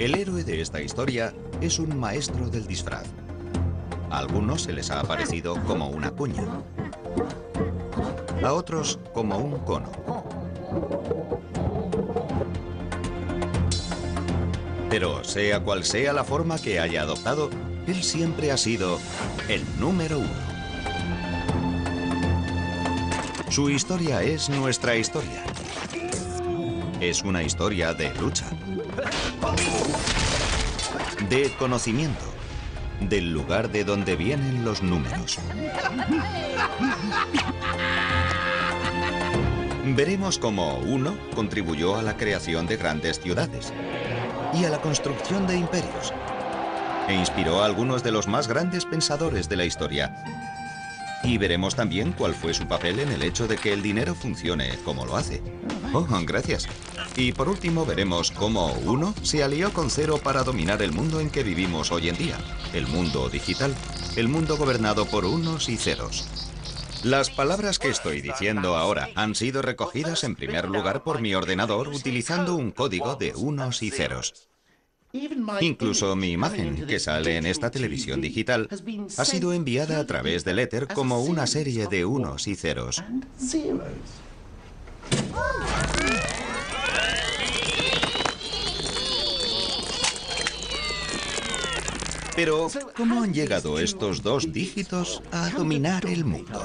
El héroe de esta historia es un maestro del disfraz. A algunos se les ha aparecido como una cuña, a otros como un cono. Pero sea cual sea la forma que haya adoptado, él siempre ha sido el número uno. Su historia es nuestra historia. Es una historia de lucha, de conocimiento, del lugar de donde vienen los números. Veremos cómo uno contribuyó a la creación de grandes ciudades y a la construcción de imperios, e inspiró a algunos de los más grandes pensadores de la historia. Y veremos también cuál fue su papel en el hecho de que el dinero funcione como lo hace. Oh, gracias. Y por último veremos cómo uno se alió con cero para dominar el mundo en que vivimos hoy en día, el mundo digital, el mundo gobernado por unos y ceros. Las palabras que estoy diciendo ahora han sido recogidas en primer lugar por mi ordenador utilizando un código de unos y ceros. Incluso mi imagen, que sale en esta televisión digital, ha sido enviada a través del éter como una serie de unos y ceros. Pero, ¿cómo han llegado estos dos dígitos a dominar el mundo?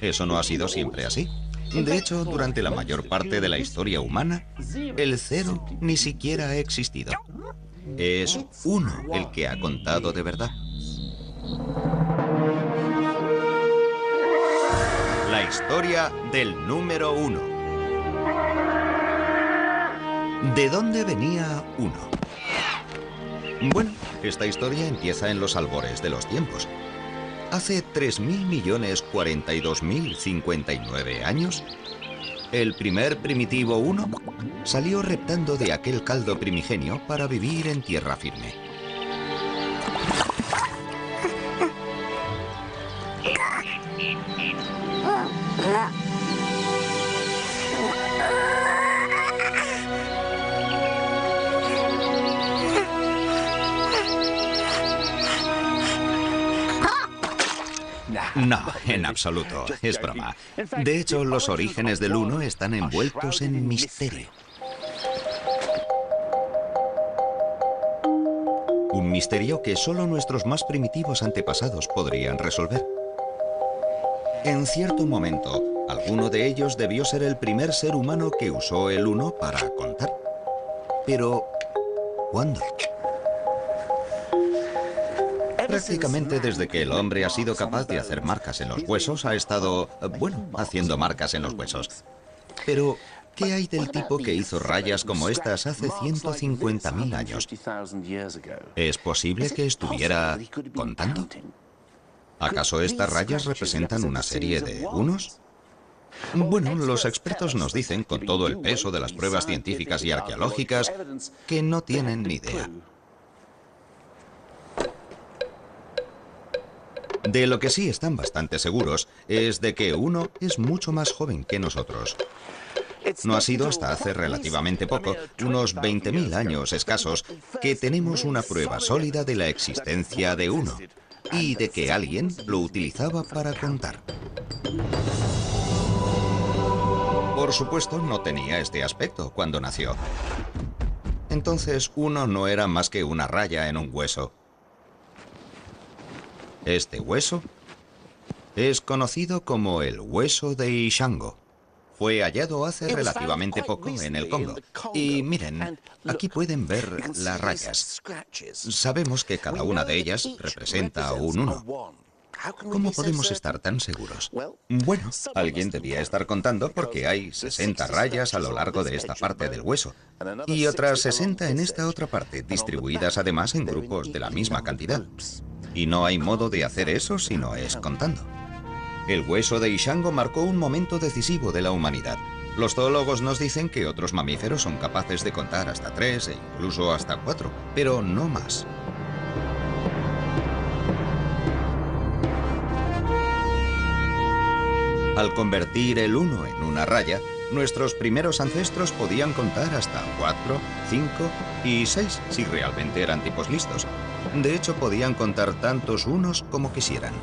Eso no ha sido siempre así. De hecho, durante la mayor parte de la historia humana, el cero ni siquiera ha existido. Es uno el que ha contado de verdad. La historia del número uno. ¿De dónde venía uno? Bueno, esta historia empieza en los albores de los tiempos. Hace 3.042.059 años, el primer primitivo uno salió reptando de aquel caldo primigenio para vivir en tierra firme. No, en absoluto, es broma. De hecho, los orígenes del uno están envueltos en misterio. Un misterio que solo nuestros más primitivos antepasados podrían resolver. En cierto momento, alguno de ellos debió ser el primer ser humano que usó el uno para contar. Pero, ¿cuándo? Prácticamente desde que el hombre ha sido capaz de hacer marcas en los huesos, ha estado, bueno, haciendo marcas en los huesos. Pero, ¿qué hay del tipo que hizo rayas como estas hace 150.000 años? ¿Es posible que estuviera contando? ¿Acaso estas rayas representan una serie de unos? Bueno, los expertos nos dicen, con todo el peso de las pruebas científicas y arqueológicas, que no tienen ni idea. De lo que sí están bastante seguros es de que uno es mucho más joven que nosotros. No ha sido hasta hace relativamente poco, unos 20.000 años escasos, que tenemos una prueba sólida de la existencia de uno y de que alguien lo utilizaba para contar. Por supuesto, no tenía este aspecto cuando nació. Entonces, uno no era más que una raya en un hueso. Este hueso es conocido como el hueso de Ishango. Fue hallado hace relativamente poco en el Congo. Y miren, aquí pueden ver las rayas. Sabemos que cada una de ellas representa un uno. ¿Cómo podemos estar tan seguros? Bueno, alguien debía estar contando porque hay 60 rayas a lo largo de esta parte del hueso y otras 60 en esta otra parte, distribuidas además en grupos de la misma cantidad. Y no hay modo de hacer eso si no es contando. El hueso de Ishango marcó un momento decisivo de la humanidad. Los zoólogos nos dicen que otros mamíferos son capaces de contar hasta 3 e incluso hasta 4, pero no más. Al convertir el 1 en una raya, Nuestros primeros ancestros podían contar hasta 4, 5 y 6 si realmente eran tipos listos. De hecho, podían contar tantos unos como quisieran.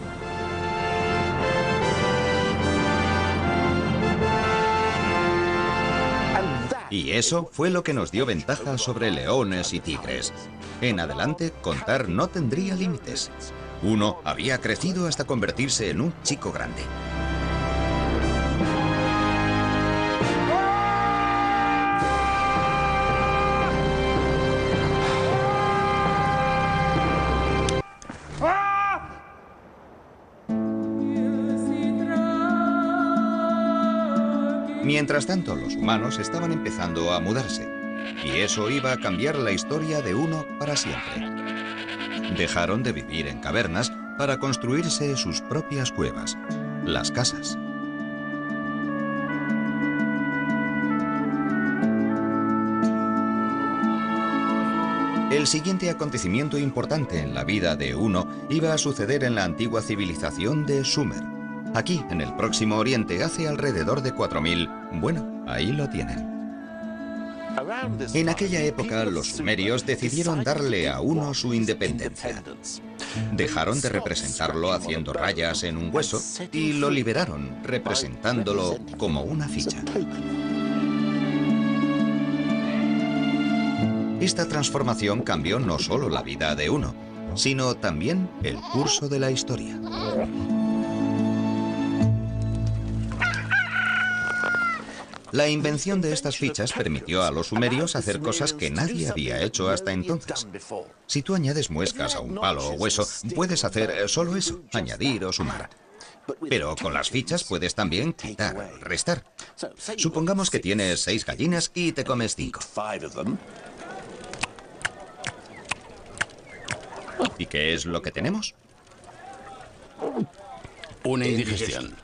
Y eso fue lo que nos dio ventaja sobre leones y tigres. En adelante, contar no tendría límites. Uno había crecido hasta convertirse en un chico grande. Mientras tanto, los humanos estaban empezando a mudarse, y eso iba a cambiar la historia de uno para siempre. Dejaron de vivir en cavernas para construirse sus propias cuevas, las casas. El siguiente acontecimiento importante en la vida de uno iba a suceder en la antigua civilización de Sumer. Aquí, en el Próximo Oriente, hace alrededor de 4000. Bueno, ahí lo tienen. En aquella época, los sumerios decidieron darle a uno su independencia. Dejaron de representarlo haciendo rayas en un hueso y lo liberaron, representándolo como una ficha. Esta transformación cambió no solo la vida de uno, sino también el curso de la historia. La invención de estas fichas permitió a los sumerios hacer cosas que nadie había hecho hasta entonces. Si tú añades muescas a un palo o hueso, puedes hacer solo eso, añadir o sumar. Pero con las fichas puedes también quitar, restar. Supongamos que tienes 6 gallinas y te comes 5. ¿Y qué es lo que tenemos? Una indigestión.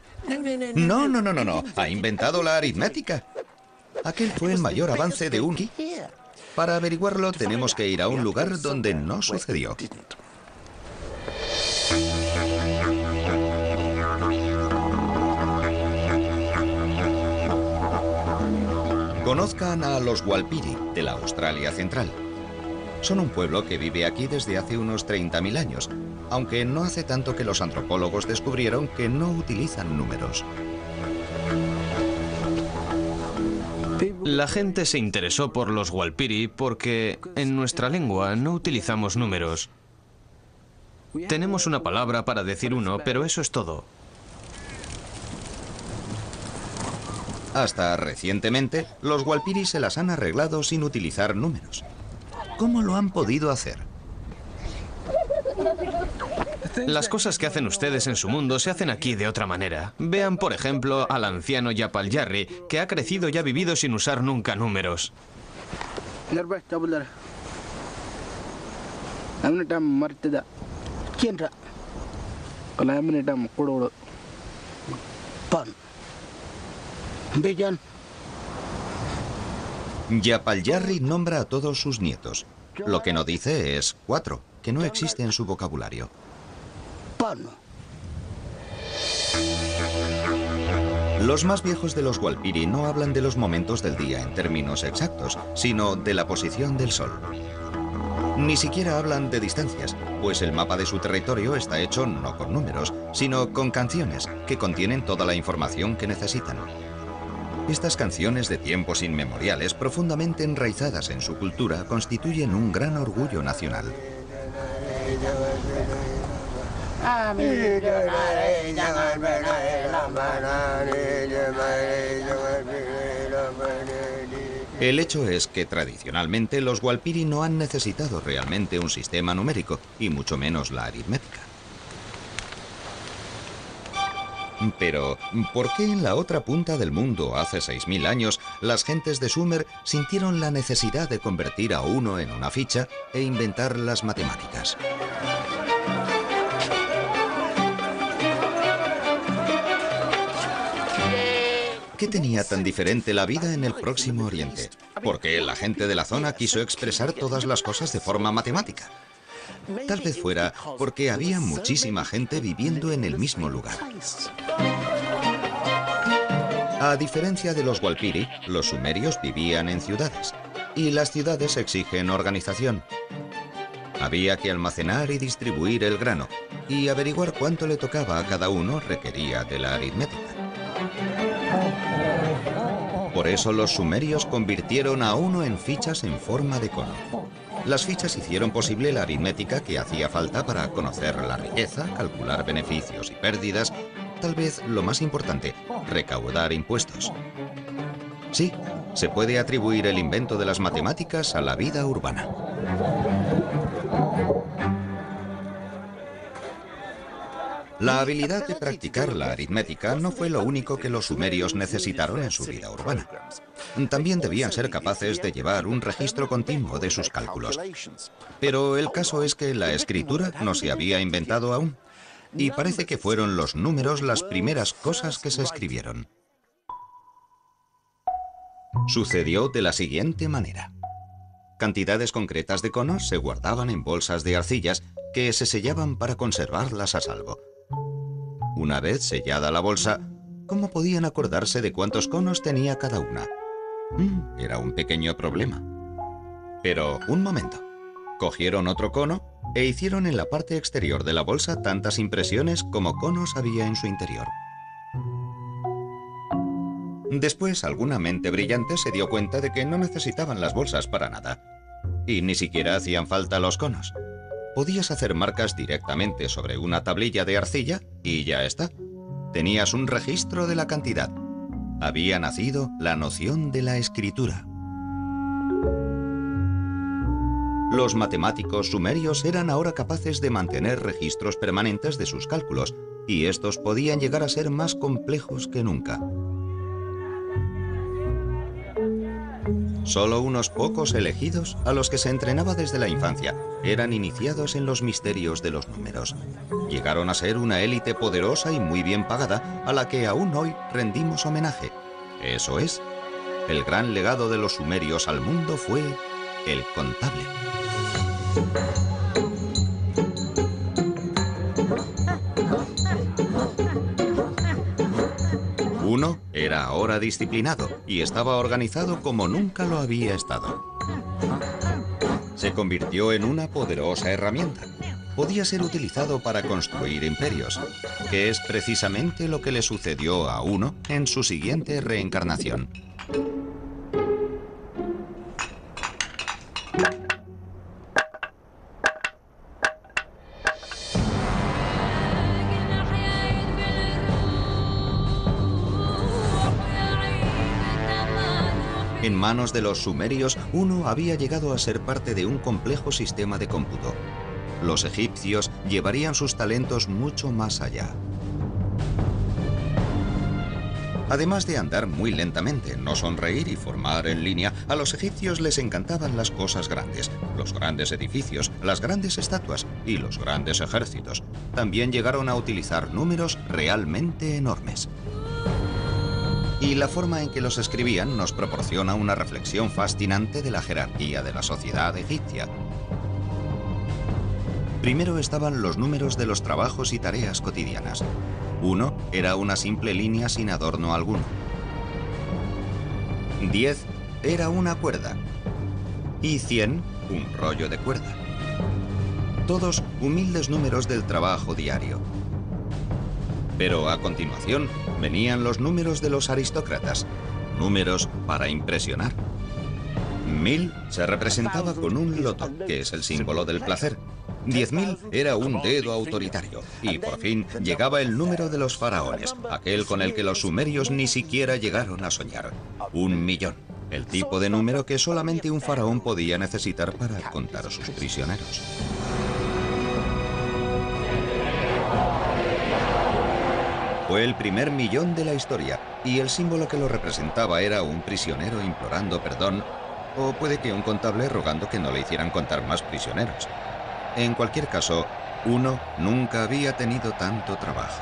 No. Ha inventado la aritmética. Aquel fue el mayor avance de un... Para averiguarlo tenemos que ir a un lugar donde no sucedió. Conozcan a los Walpiri, de la Australia Central. Son un pueblo que vive aquí desde hace unos 30.000 años, aunque no hace tanto que los antropólogos descubrieron que no utilizan números. La gente se interesó por los Walpiri porque en nuestra lengua no utilizamos números. Tenemos una palabra para decir uno, pero eso es todo. Hasta recientemente, los Walpiri se las han arreglado sin utilizar números. ¿Cómo lo han podido hacer? Las cosas que hacen ustedes en su mundo se hacen aquí de otra manera. Vean, por ejemplo, al anciano Yapal Jarri, que ha crecido y ha vivido sin usar nunca números. Yapal Jarri nombra a todos sus nietos. Lo que no dice es 4, que no existe en su vocabulario. Los más viejos de los Walpiri no hablan de los momentos del día en términos exactos, sino de la posición del sol. Ni siquiera hablan de distancias, pues el mapa de su territorio está hecho no con números, sino con canciones que contienen toda la información que necesitan. Estas canciones de tiempos inmemoriales, profundamente enraizadas en su cultura, constituyen un gran orgullo nacional. El hecho es que tradicionalmente los Walpiri no han necesitado realmente un sistema numérico, y mucho menos la aritmética. Pero, ¿por qué en la otra punta del mundo, hace 6000 años, las gentes de Sumer sintieron la necesidad de convertir a uno en una ficha e inventar las matemáticas? ¿Qué tenía tan diferente la vida en el Próximo Oriente? ¿Por qué la gente de la zona quiso expresar todas las cosas de forma matemática? Tal vez fuera porque había muchísima gente viviendo en el mismo lugar. A diferencia de los Walpiri, los sumerios vivían en ciudades, y las ciudades exigen organización. Había que almacenar y distribuir el grano, y averiguar cuánto le tocaba a cada uno requería de la aritmética. Por eso los sumerios convirtieron a uno en fichas en forma de cono. Las fichas hicieron posible la aritmética que hacía falta para conocer la riqueza, calcular beneficios y pérdidas, tal vez lo más importante, recaudar impuestos. Sí, se puede atribuir el invento de las matemáticas a la vida urbana. La habilidad de practicar la aritmética no fue lo único que los sumerios necesitaron en su vida urbana. También debían ser capaces de llevar un registro continuo de sus cálculos. Pero el caso es que la escritura no se había inventado aún, y parece que fueron los números las primeras cosas que se escribieron. Sucedió de la siguiente manera. Cantidades concretas de conos se guardaban en bolsas de arcillas que se sellaban para conservarlas a salvo. Una vez sellada la bolsa, ¿cómo podían acordarse de cuántos conos tenía cada una? Era un pequeño problema. Pero, un momento. Cogieron otro cono e hicieron en la parte exterior de la bolsa tantas impresiones como conos había en su interior. Después, alguna mente brillante se dio cuenta de que no necesitaban las bolsas para nada. Y ni siquiera hacían falta los conos. Podías hacer marcas directamente sobre una tablilla de arcilla y ya está. Tenías un registro de la cantidad. Había nacido la noción de la escritura. Los matemáticos sumerios eran ahora capaces de mantener registros permanentes de sus cálculos, y estos podían llegar a ser más complejos que nunca. Solo unos pocos elegidos, a los que se entrenaba desde la infancia, eran iniciados en los misterios de los números. Llegaron a ser una élite poderosa y muy bien pagada, a la que aún hoy rendimos homenaje. Eso es, el gran legado de los sumerios al mundo fue el contable. Uno era ahora disciplinado y estaba organizado como nunca lo había estado. Se convirtió en una poderosa herramienta. Podía ser utilizado para construir imperios, que es precisamente lo que le sucedió a Uno en su siguiente reencarnación. En manos de los sumerios, Uno había llegado a ser parte de un complejo sistema de cómputo. Los egipcios llevarían sus talentos mucho más allá. Además de andar muy lentamente, no sonreír y formar en línea, a los egipcios les encantaban las cosas grandes, los grandes edificios, las grandes estatuas y los grandes ejércitos. También llegaron a utilizar números realmente enormes. Y la forma en que los escribían nos proporciona una reflexión fascinante de la jerarquía de la sociedad egipcia. Primero estaban los números de los trabajos y tareas cotidianas. 1 era una simple línea sin adorno alguno. 10 era una cuerda. Y 100 un rollo de cuerda. Todos humildes números del trabajo diario. Pero a continuación venían los números de los aristócratas, números para impresionar. 1000 se representaba con un loto, que es el símbolo del placer. 10.000 era un dedo autoritario. Y por fin llegaba el número de los faraones, aquel con el que los sumerios ni siquiera llegaron a soñar. 1.000.000, el tipo de número que solamente un faraón podía necesitar para contar a sus prisioneros. Fue el primer millón de la historia, y el símbolo que lo representaba era un prisionero implorando perdón, o puede que un contable rogando que no le hicieran contar más prisioneros. En cualquier caso, Uno nunca había tenido tanto trabajo.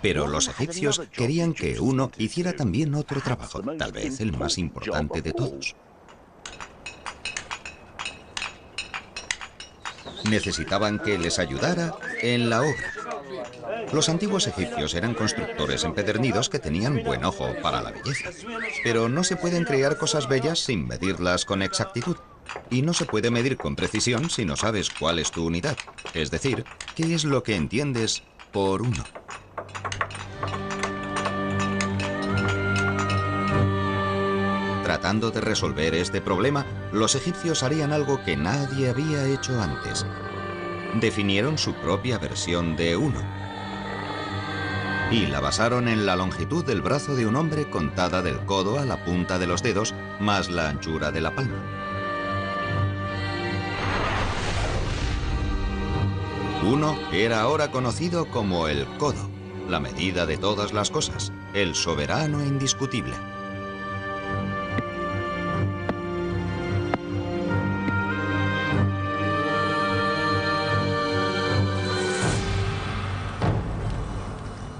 Pero los egipcios querían que Uno hiciera también otro trabajo, tal vez el más importante de todos. Necesitaban que les ayudara en la obra. Los antiguos egipcios eran constructores empedernidos que tenían buen ojo para la belleza. Pero no se pueden crear cosas bellas sin medirlas con exactitud. Y no se puede medir con precisión si no sabes cuál es tu unidad. Es decir, qué es lo que entiendes por uno. Tratando de resolver este problema, los egipcios harían algo que nadie había hecho antes. Definieron su propia versión de uno. Y la basaron en la longitud del brazo de un hombre contada del codo a la punta de los dedos, más la anchura de la palma. Uno era ahora conocido como el codo, la medida de todas las cosas, el soberano indiscutible.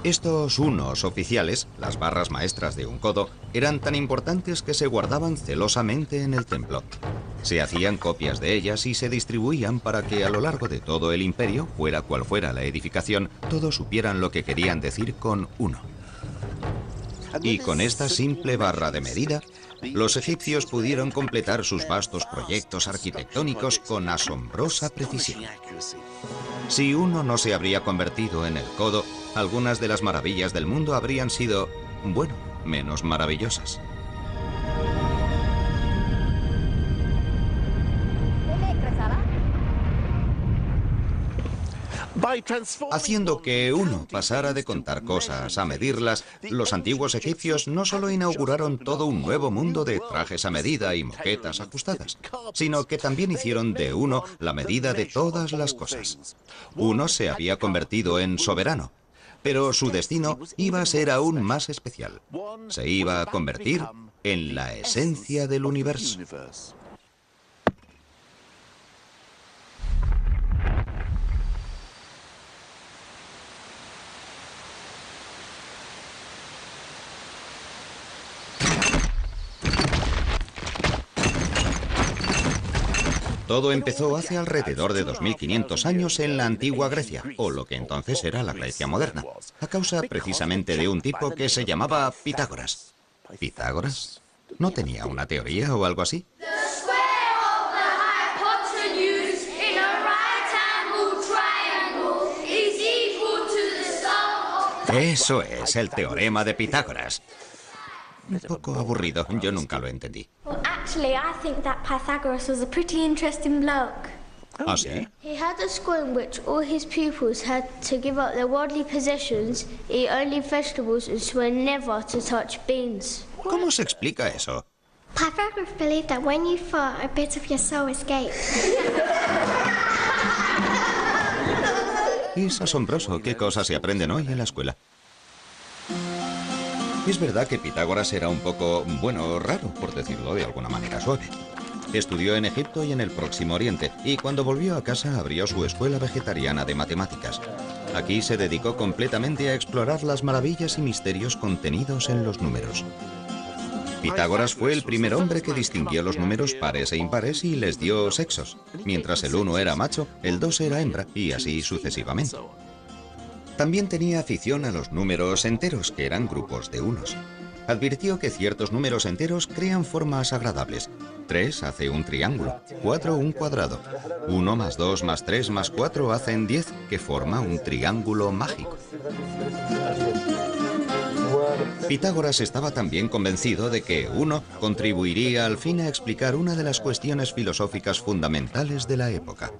Estos unos oficiales, las barras maestras de un codo, eran tan importantes que se guardaban celosamente en el templo. Se hacían copias de ellas y se distribuían para que a lo largo de todo el imperio, fuera cual fuera la edificación, todos supieran lo que querían decir con uno. Y con esta simple barra de medida, los egipcios pudieron completar sus vastos proyectos arquitectónicos con asombrosa precisión. Si uno no se habría convertido en el codo, algunas de las maravillas del mundo habrían sido, bueno, menos maravillosas. Haciendo que uno pasara de contar cosas a medirlas, los antiguos egipcios no solo inauguraron todo un nuevo mundo de trajes a medida y moquetas ajustadas, sino que también hicieron de uno la medida de todas las cosas. Uno se había convertido en soberano, pero su destino iba a ser aún más especial. Se iba a convertir en la esencia del universo. Todo empezó hace alrededor de 2500 años en la antigua Grecia, o lo que entonces era la Grecia moderna, a causa precisamente de un tipo que se llamaba Pitágoras. ¿Pitágoras? ¿No tenía una teoría o algo así? Eso es, el teorema de Pitágoras. Un poco aburrido, yo nunca lo entendí. Well, actually, I think that Pythagoras was a pretty interesting bloke. ¿Ah, sí? He had a school in which all his pupils had to give up their worldly possessions, eat only vegetables, and swear never to touch beans. ¿Cómo se explica eso? Pythagoras believed that when you fart, a bit of your soul escaped. Es asombroso qué cosas se aprenden hoy en la escuela. Es verdad que Pitágoras era un poco, bueno, raro, por decirlo de alguna manera suave. Estudió en Egipto y en el Próximo Oriente, y cuando volvió a casa abrió su escuela vegetariana de matemáticas. Aquí se dedicó completamente a explorar las maravillas y misterios contenidos en los números. Pitágoras fue el primer hombre que distinguió los números pares e impares y les dio sexos. Mientras el 1 era macho, el 2 era hembra, y así sucesivamente. También tenía afición a los números enteros, que eran grupos de unos. Advirtió que ciertos números enteros crean formas agradables. 3 hace un triángulo, 4 un cuadrado. 1 más 2 más 3 más 4 hacen 10, que forma un triángulo mágico. Pitágoras estaba también convencido de que 1 contribuiría al fin a explicar una de las cuestiones filosóficas fundamentales de la época.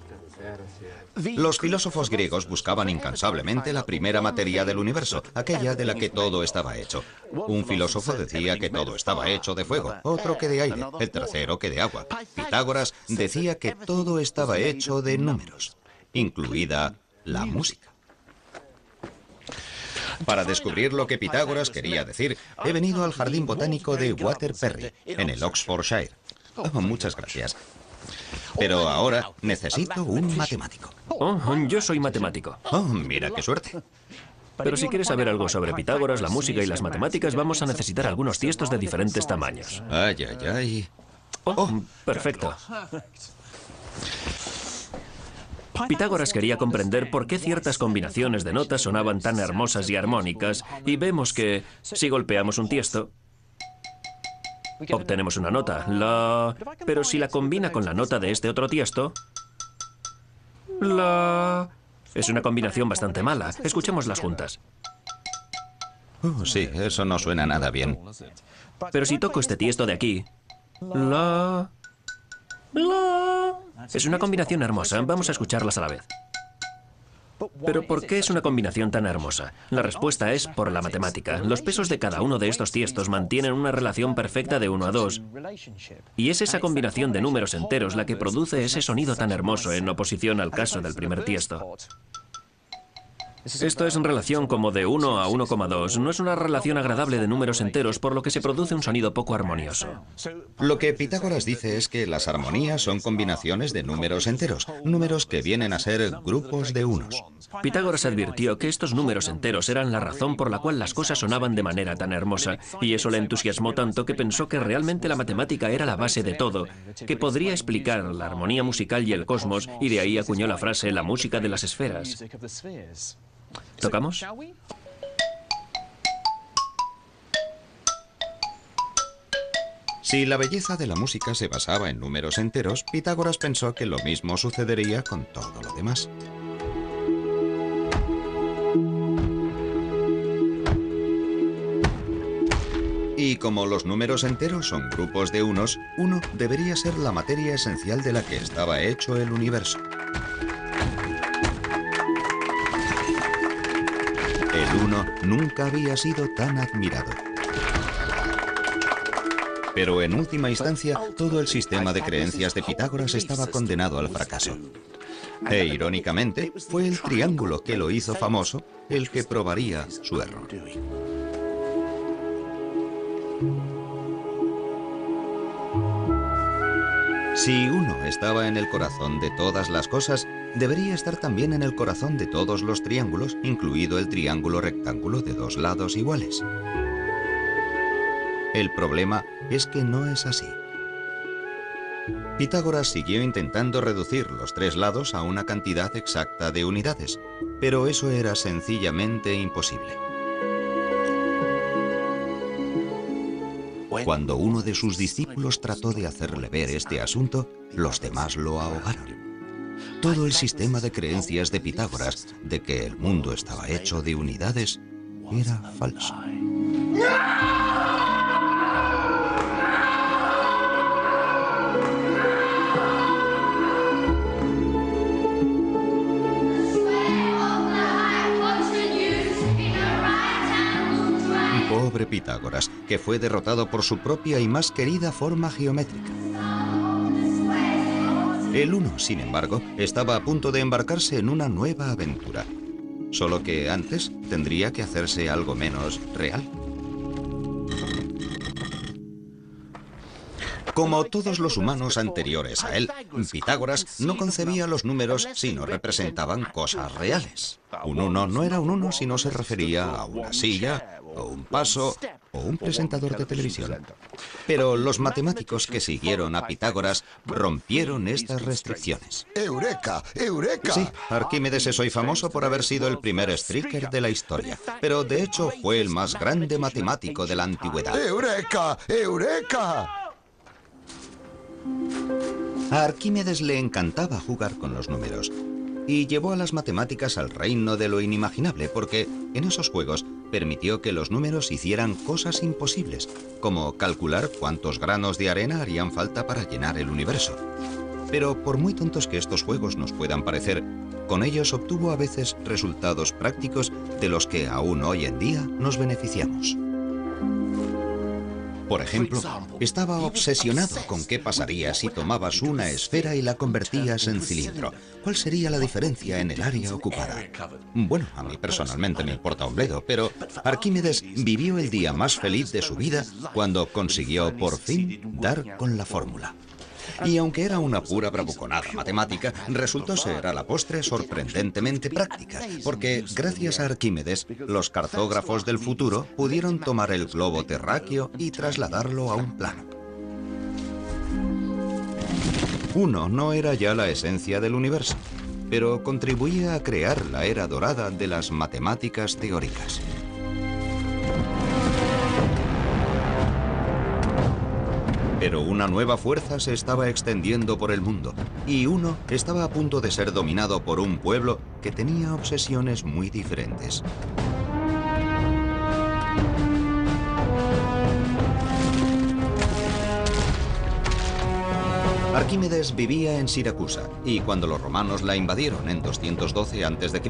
Los filósofos griegos buscaban incansablemente la primera materia del universo, aquella de la que todo estaba hecho. Un filósofo decía que todo estaba hecho de fuego, otro que de aire, el tercero que de agua. Pitágoras decía que todo estaba hecho de números, incluida la música. Para descubrir lo que Pitágoras quería decir, he venido al Jardín Botánico de Waterbury, en el Oxfordshire. Oh, muchas gracias. Pero ahora necesito un matemático. Oh, yo soy matemático. Oh, mira qué suerte. Pero si quieres saber algo sobre Pitágoras, la música y las matemáticas, vamos a necesitar algunos tiestos de diferentes tamaños. Ay, ay, ay. Oh, perfecto. Pitágoras quería comprender por qué ciertas combinaciones de notas sonaban tan hermosas y armónicas, y vemos que, si golpeamos un tiesto, obtenemos una nota, la... Pero si la combina con la nota de este otro tiesto, la... Es una combinación bastante mala. Escuchémoslas juntas. Sí, eso no suena nada bien. Pero si toco este tiesto de aquí, la... Es una combinación hermosa. Vamos a escucharlas a la vez. Pero ¿por qué es una combinación tan hermosa? La respuesta es por la matemática. Los pesos de cada uno de estos tiestos mantienen una relación perfecta de 1 a 2. Y es esa combinación de números enteros la que produce ese sonido tan hermoso en oposición al caso del primer tiesto. Esto es en relación como de 1 a 1,2. No es una relación agradable de números enteros, por lo que se produce un sonido poco armonioso. Lo que Pitágoras dice es que las armonías son combinaciones de números enteros, números que vienen a ser grupos de unos. Pitágoras advirtió que estos números enteros eran la razón por la cual las cosas sonaban de manera tan hermosa, y eso le entusiasmó tanto que pensó que realmente la matemática era la base de todo, que podría explicar la armonía musical y el cosmos, y de ahí acuñó la frase la música de las esferas. ¿Tocamos? Si la belleza de la música se basaba en números enteros, Pitágoras pensó que lo mismo sucedería con todo lo demás. Y como los números enteros son grupos de unos, uno debería ser la materia esencial de la que estaba hecho el universo. El uno nunca había sido tan admirado. Pero en última instancia, todo el sistema de creencias de Pitágoras estaba condenado al fracaso. E irónicamente, fue el triángulo que lo hizo famoso el que probaría su error. Si uno estaba en el corazón de todas las cosas, debería estar también en el corazón de todos los triángulos, incluido el triángulo rectángulo de 2 lados iguales. El problema es que no es así. Pitágoras siguió intentando reducir los 3 lados a una cantidad exacta de unidades, pero eso era sencillamente imposible. Cuando uno de sus discípulos trató de hacerle ver este asunto, los demás lo ahogaron. Todo el sistema de creencias de Pitágoras de que el mundo estaba hecho de unidades era falso. Pobre Pitágoras, que fue derrotado por su propia y más querida forma geométrica. El uno, sin embargo, estaba a punto de embarcarse en una nueva aventura. Solo que antes tendría que hacerse algo menos real. Como todos los humanos anteriores a él, Pitágoras no concebía los números si no representaban cosas reales. Un 1 no era un 1 si no se refería a una silla, o un paso, o un presentador de televisión. Pero los matemáticos que siguieron a Pitágoras rompieron estas restricciones. ¡Eureka! ¡Eureka! Sí, Arquímedes es hoy famoso por haber sido el primer striker de la historia, pero de hecho fue el más grande matemático de la antigüedad. ¡Eureka! ¡Eureka! A Arquímedes le encantaba jugar con los números y llevó a las matemáticas al reino de lo inimaginable porque en esos juegos permitió que los números hicieran cosas imposibles, como calcular cuántos granos de arena harían falta para llenar el universo. Pero por muy tontos que estos juegos nos puedan parecer, con ellos obtuvo a veces resultados prácticos de los que aún hoy en día nos beneficiamos. Por ejemplo, estaba obsesionado con qué pasaría si tomabas una esfera y la convertías en cilindro. ¿Cuál sería la diferencia en el área ocupada? Bueno, a mí personalmente me importa un bledo, pero Arquímedes vivió el día más feliz de su vida cuando consiguió por fin dar con la fórmula. Y aunque era una pura bravuconada matemática, resultó ser a la postre sorprendentemente práctica, porque gracias a Arquímedes, los cartógrafos del futuro pudieron tomar el globo terráqueo y trasladarlo a un plano. Uno no era ya la esencia del universo. pero contribuía a crear la era dorada de las matemáticas teóricas. Pero una nueva fuerza se estaba extendiendo por el mundo, y uno estaba a punto de ser dominado por un pueblo que tenía obsesiones muy diferentes. Arquímedes vivía en Siracusa, y cuando los romanos la invadieron en 212 a.C.,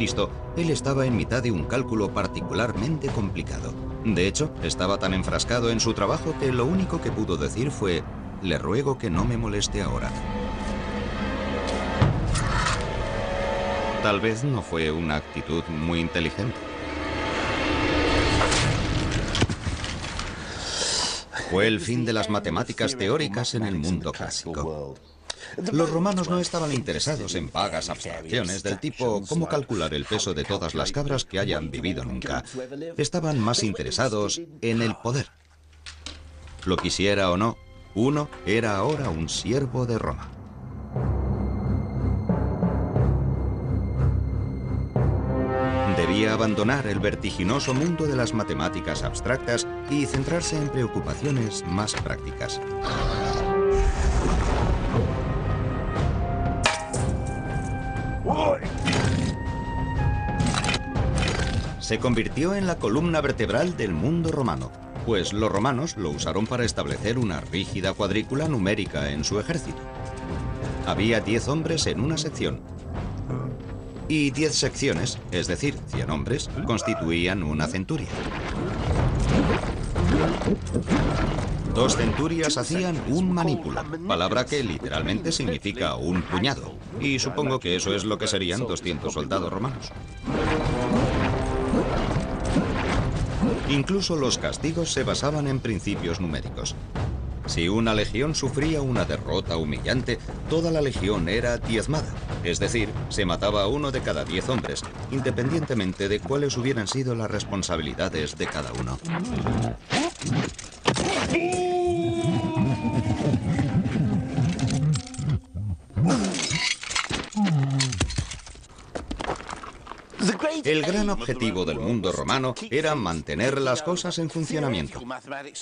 él estaba en mitad de un cálculo particularmente complicado. De hecho, estaba tan enfrascado en su trabajo que lo único que pudo decir fue: «Le ruego que no me moleste ahora». Tal vez no fue una actitud muy inteligente. Fue el fin de las matemáticas teóricas en el mundo clásico. Los romanos no estaban interesados en vagas abstracciones del tipo cómo calcular el peso de todas las cabras que hayan vivido nunca. Estaban más interesados en el poder. Lo quisiera o no, uno era ahora un siervo de Roma. Debía abandonar el vertiginoso mundo de las matemáticas abstractas y centrarse en preocupaciones más prácticas. Se convirtió en la columna vertebral del mundo romano, pues los romanos lo usaron para establecer una rígida cuadrícula numérica en su ejército. Había 10 hombres en una sección, y 10 secciones, es decir, 100 hombres, constituían una centuria. 2 centurias hacían un manípulo, palabra que literalmente significa un puñado, y supongo que eso es lo que serían 200 soldados romanos. Incluso los castigos se basaban en principios numéricos. Si una legión sufría una derrota humillante, toda la legión era diezmada, es decir, se mataba a 1 de cada 10 hombres, independientemente de cuáles hubieran sido las responsabilidades de cada uno. El gran objetivo del mundo romano era mantener las cosas en funcionamiento.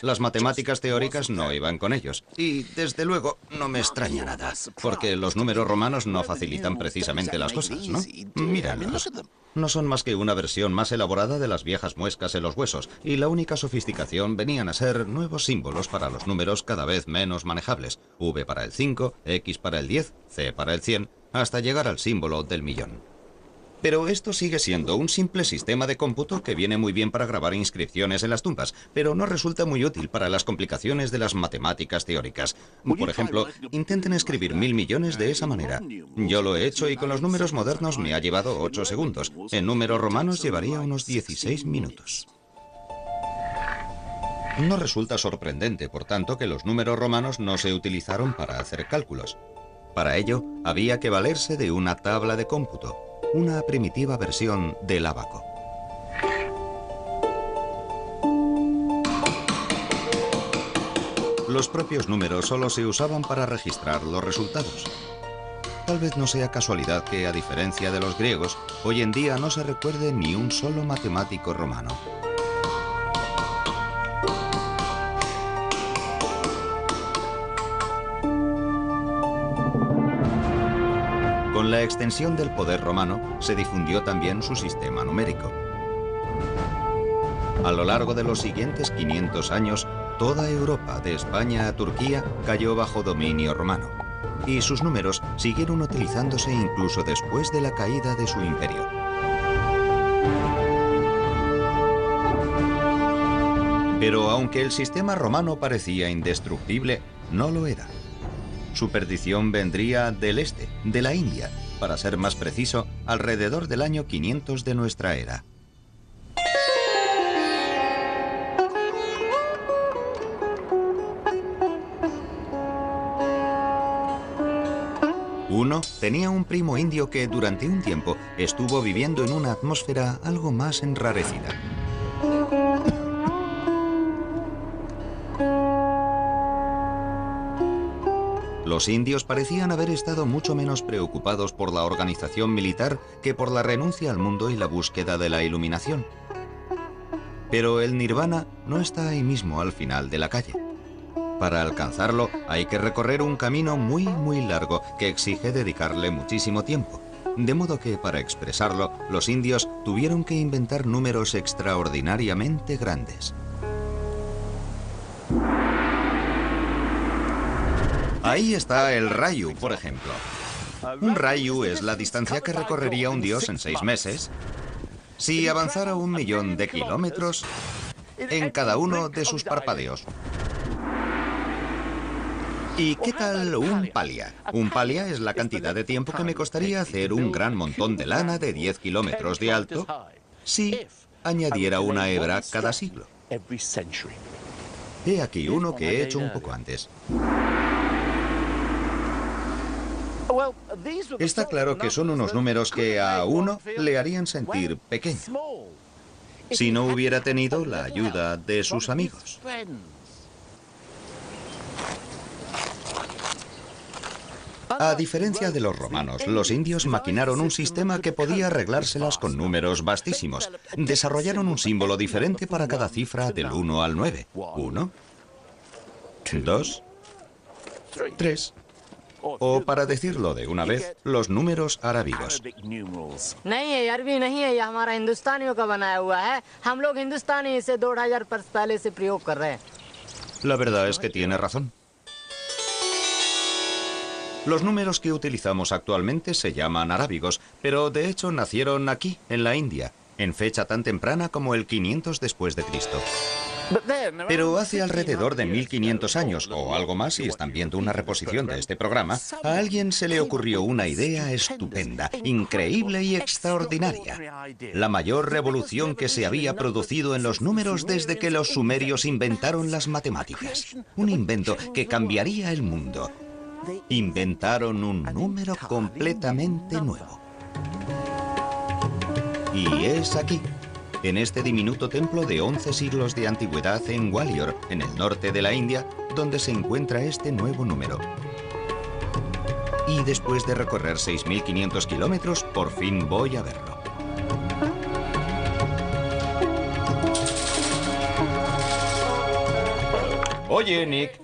Las matemáticas teóricas no iban con ellos. Y, desde luego, no me extraña nada, porque los números romanos no facilitan precisamente las cosas, ¿no? Míralos. No son más que una versión más elaborada de las viejas muescas en los huesos, y la única sofisticación venían a ser nuevos símbolos para los números cada vez menos manejables. V para el 5, X para el 10, C para el 100, hasta llegar al símbolo del millón. Pero esto sigue siendo un simple sistema de cómputo que viene muy bien para grabar inscripciones en las tumbas, pero no resulta muy útil para las complicaciones de las matemáticas teóricas. Por ejemplo, intenten escribir 1000 millones de esa manera. Yo lo he hecho y con los números modernos me ha llevado 8 segundos. En números romanos llevaría unos 16 minutos. No resulta sorprendente, por tanto, que los números romanos no se utilizaron para hacer cálculos. Para ello, había que valerse de una tabla de cómputo, una primitiva versión del ábaco. Los propios números solo se usaban para registrar los resultados. Tal vez no sea casualidad que, a diferencia de los griegos, hoy en día no se recuerde ni un solo matemático romano. Con la extensión del poder romano, se difundió también su sistema numérico. A lo largo de los siguientes 500 años, toda Europa, de España a Turquía, cayó bajo dominio romano, y sus números siguieron utilizándose incluso después de la caída de su imperio. Pero aunque el sistema romano parecía indestructible, no lo era. Su perdición vendría del este, de la India, para ser más preciso, alrededor del año 500 de nuestra era. Uno tenía un primo indio que durante un tiempo estuvo viviendo en una atmósfera algo más enrarecida. Los indios parecían haber estado mucho menos preocupados por la organización militar que por la renuncia al mundo y la búsqueda de la iluminación. Pero el nirvana no está ahí mismo al final de la calle. Para alcanzarlo hay que recorrer un camino muy largo que exige dedicarle muchísimo tiempo. De modo que para expresarlo, los indios tuvieron que inventar números extraordinariamente grandes. Ahí está el rayu, por ejemplo. Un rayu es la distancia que recorrería un dios en 6 meses si avanzara 1.000.000 de kilómetros en cada uno de sus parpadeos. ¿Y qué tal un palia? Un palia es la cantidad de tiempo que me costaría hacer un gran montón de lana de 10 kilómetros de alto si añadiera una hebra cada siglo. He aquí uno que he hecho un poco antes. Está claro que son unos números que a uno le harían sentir pequeño si no hubiera tenido la ayuda de sus amigos. A diferencia de los romanos, los indios maquinaron un sistema que podía arreglárselas con números vastísimos. Desarrollaron un símbolo diferente para cada cifra del 1 al 9. 1, 2, 3. O, para decirlo de una vez, los números arábigos. La verdad es que tiene razón. Los números que utilizamos actualmente se llaman arábigos, pero de hecho nacieron aquí, en la India, en fecha tan temprana como el 500 después de Cristo. Pero hace alrededor de 1500 años, o algo más si están viendo una reposición de este programa, a alguien se le ocurrió una idea estupenda, increíble y extraordinaria. La mayor revolución que se había producido en los números desde que los sumerios inventaron las matemáticas. Un invento que cambiaría el mundo. Inventaron un número completamente nuevo. Y es aquí, en este diminuto templo de 11 siglos de antigüedad en Gwalior, en el norte de la India, donde se encuentra este nuevo número. Y después de recorrer 6.500 kilómetros, por fin voy a verlo. Oye, Nick.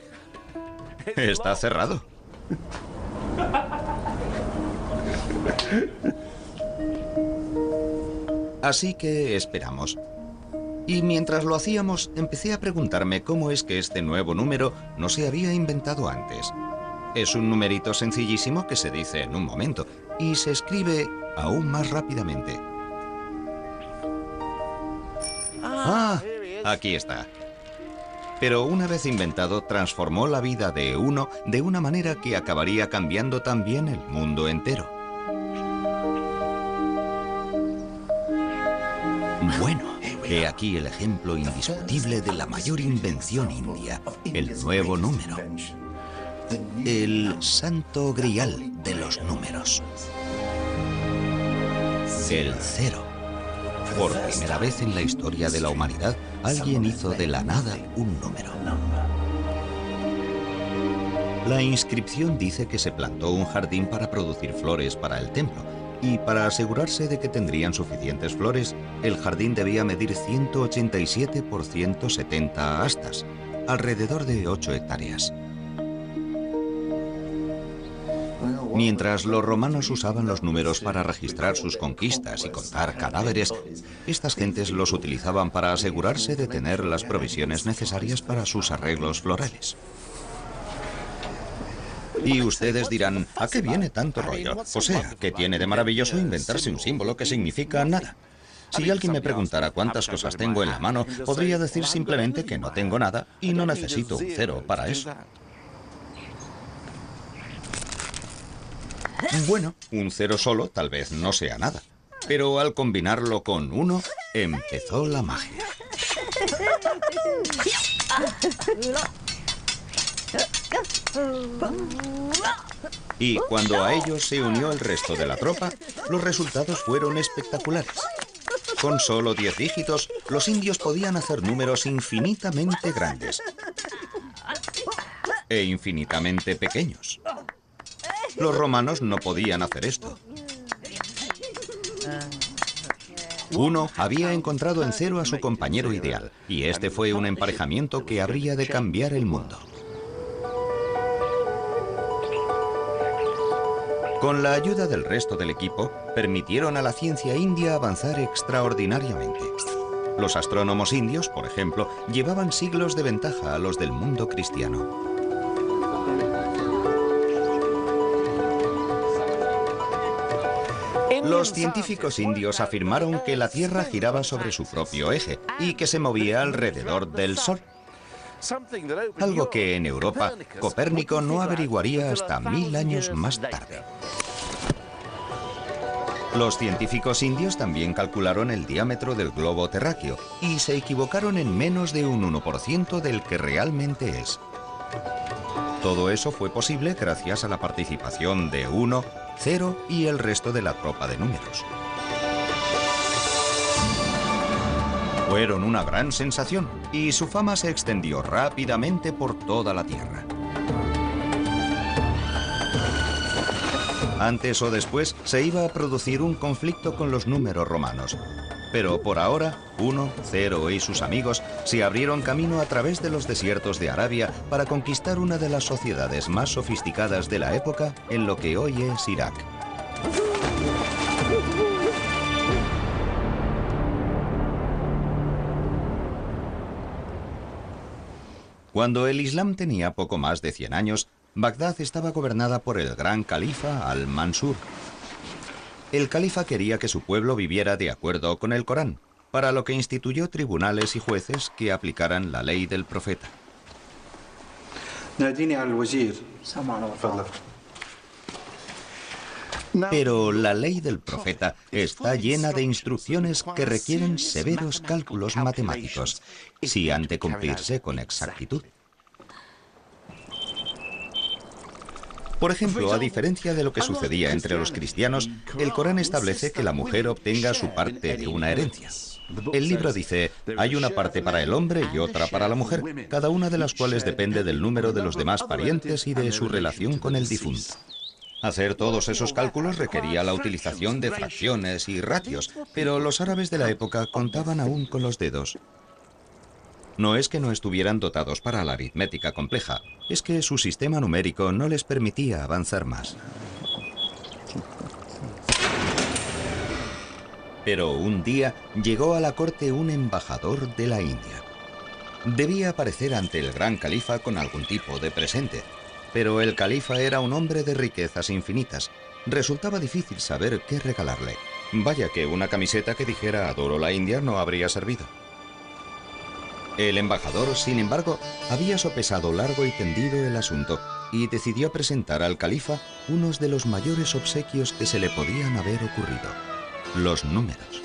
Está cerrado. Así que esperamos. Y mientras lo hacíamos, empecé a preguntarme cómo es que este nuevo número no se había inventado antes. Es un numerito sencillísimo que se dice en un momento y se escribe aún más rápidamente. Ah, aquí está. Pero una vez inventado, transformó la vida de uno de una manera que acabaría cambiando también el mundo entero. Bueno, he aquí el ejemplo indiscutible de la mayor invención india, el nuevo número. El santo grial de los números. El 0. Por primera vez en la historia de la humanidad, alguien hizo de la nada un número. La inscripción dice que se plantó un jardín para producir flores para el templo, y para asegurarse de que tendrían suficientes flores, el jardín debía medir 187 por 170 astas, alrededor de 8 hectáreas. Mientras los romanos usaban los números para registrar sus conquistas y contar cadáveres, estas gentes los utilizaban para asegurarse de tener las provisiones necesarias para sus arreglos florales. Y ustedes dirán, ¿a qué viene tanto rollo? O sea, ¿qué tiene de maravilloso inventarse un símbolo que significa nada? Si alguien me preguntara cuántas cosas tengo en la mano, podría decir simplemente que no tengo nada y no necesito un 0 para eso. Bueno, un 0 solo tal vez no sea nada, pero al combinarlo con 1, empezó la magia. Y cuando a ellos se unió el resto de la tropa, los resultados fueron espectaculares. Con solo 10 dígitos, los indios podían hacer números infinitamente grandes e infinitamente pequeños. Los romanos no podían hacer esto. Uno había encontrado en Cero a su compañero ideal, y este fue un emparejamiento que habría de cambiar el mundo. Con la ayuda del resto del equipo, permitieron a la ciencia india avanzar extraordinariamente. Los astrónomos indios, por ejemplo, llevaban siglos de ventaja a los del mundo cristiano. Los científicos indios afirmaron que la Tierra giraba sobre su propio eje y que se movía alrededor del Sol. Algo que en Europa Copérnico no averiguaría hasta 1000 años más tarde. Los científicos indios también calcularon el diámetro del globo terráqueo y se equivocaron en menos de un 1% del que realmente es. Todo eso fue posible gracias a la participación de 1, 0 y el resto de la tropa de números. Fueron una gran sensación y su fama se extendió rápidamente por toda la Tierra. Antes o después se iba a producir un conflicto con los números romanos. Pero por ahora, 1, 0 y sus amigos se abrieron camino a través de los desiertos de Arabia para conquistar una de las sociedades más sofisticadas de la época en lo que hoy es Irak. Cuando el Islam tenía poco más de 100 años, Bagdad estaba gobernada por el gran califa Al-Mansur. El califa quería que su pueblo viviera de acuerdo con el Corán, para lo que instituyó tribunales y jueces que aplicaran la ley del profeta. Pero la ley del profeta está llena de instrucciones que requieren severos cálculos matemáticos, si han de cumplirse con exactitud. Por ejemplo, a diferencia de lo que sucedía entre los cristianos, el Corán establece que la mujer obtenga su parte de una herencia. El libro dice, hay una parte para el hombre y otra para la mujer, cada una de las cuales depende del número de los demás parientes y de su relación con el difunto. Hacer todos esos cálculos requería la utilización de fracciones y ratios, pero los árabes de la época contaban aún con los dedos. No es que no estuvieran dotados para la aritmética compleja, es que su sistema numérico no les permitía avanzar más. Pero un día llegó a la corte un embajador de la India. Debía aparecer ante el gran califa con algún tipo de presente, pero el califa era un hombre de riquezas infinitas. Resultaba difícil saber qué regalarle. Vaya que una camiseta que dijera "Adoro la India" no habría servido. El embajador, sin embargo, había sopesado largo y tendido el asunto y decidió presentar al califa unos de los mayores obsequios que se le podían haber ocurrido: los números.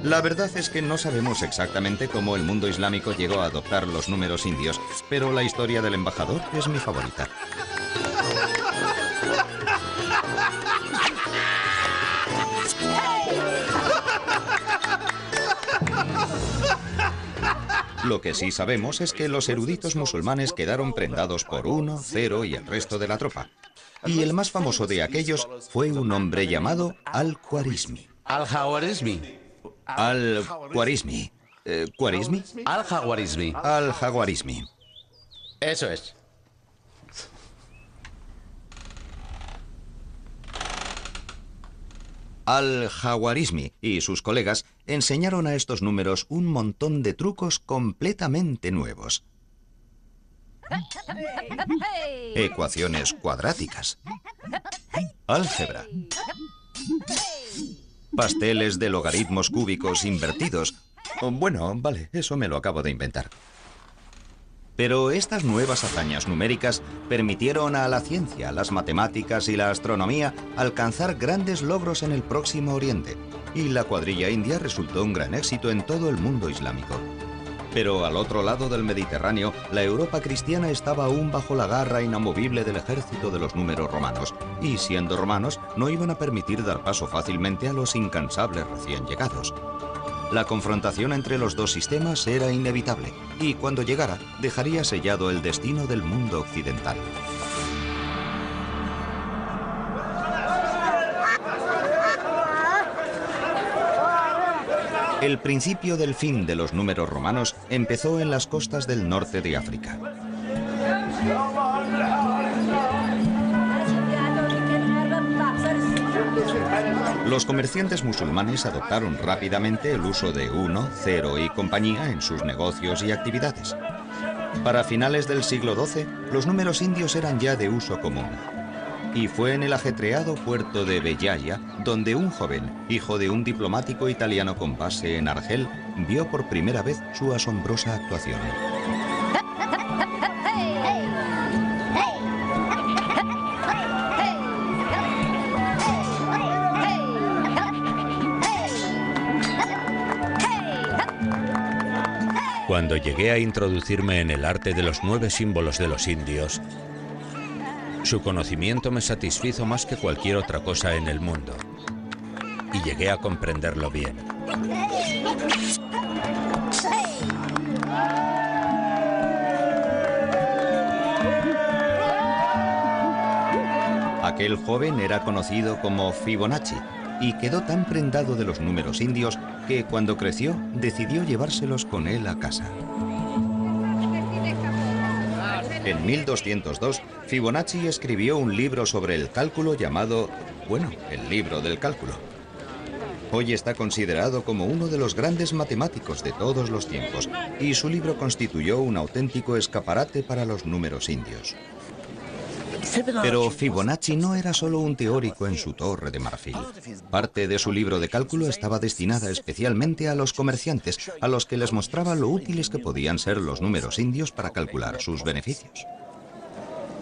La verdad es que no sabemos exactamente cómo el mundo islámico llegó a adoptar los números indios, pero la historia del embajador es mi favorita. Lo que sí sabemos es que los eruditos musulmanes quedaron prendados por 1, 0 y el resto de la tropa. Y el más famoso de aquellos fue un hombre llamado Al-Khwarizmi. Al-Khwarizmi. Al-Khwarizmi. ¿Khwarizmi? Al-Khwarizmi. Al-Khwarizmi. Eso es. Al-Khwarizmi y sus colegas enseñaron a estos números un montón de trucos completamente nuevos. Ecuaciones cuadráticas. Álgebra. Pasteles de logaritmos cúbicos invertidos. Bueno, vale, eso me lo acabo de inventar. Pero estas nuevas hazañas numéricas permitieron a la ciencia, las matemáticas y la astronomía alcanzar grandes logros en el Próximo Oriente, y la cuadrilla india resultó un gran éxito en todo el mundo islámico. Pero al otro lado del Mediterráneo, la Europa cristiana estaba aún bajo la garra inamovible del ejército de los números romanos, y siendo romanos, no iban a permitir dar paso fácilmente a los incansables recién llegados. La confrontación entre los dos sistemas era inevitable, y cuando llegara, dejaría sellado el destino del mundo occidental. El principio del fin de los números romanos empezó en las costas del norte de África. Los comerciantes musulmanes adoptaron rápidamente el uso de 1, 0 y compañía en sus negocios y actividades. Para finales del siglo XII, los números indios eran ya de uso común. Y fue en el ajetreado puerto de Bellaya donde un joven, hijo de un diplomático italiano con base en Argel, vio por primera vez su asombrosa actuación. Cuando llegué a introducirme en el arte de los 9 símbolos de los indios, su conocimiento me satisfizo más que cualquier otra cosa en el mundo, y llegué a comprenderlo bien. Aquel joven era conocido como Fibonacci y quedó tan prendado de los números indios que cuando creció decidió llevárselos con él a casa. En 1202, Fibonacci escribió un libro sobre el cálculo llamado, el libro del cálculo. Hoy está considerado como uno de los grandes matemáticos de todos los tiempos, y su libro constituyó un auténtico escaparate para los números indios. Pero Fibonacci no era solo un teórico en su torre de marfil. Parte de su libro de cálculo estaba destinada especialmente a los comerciantes, a los que les mostraba lo útiles que podían ser los números indios para calcular sus beneficios.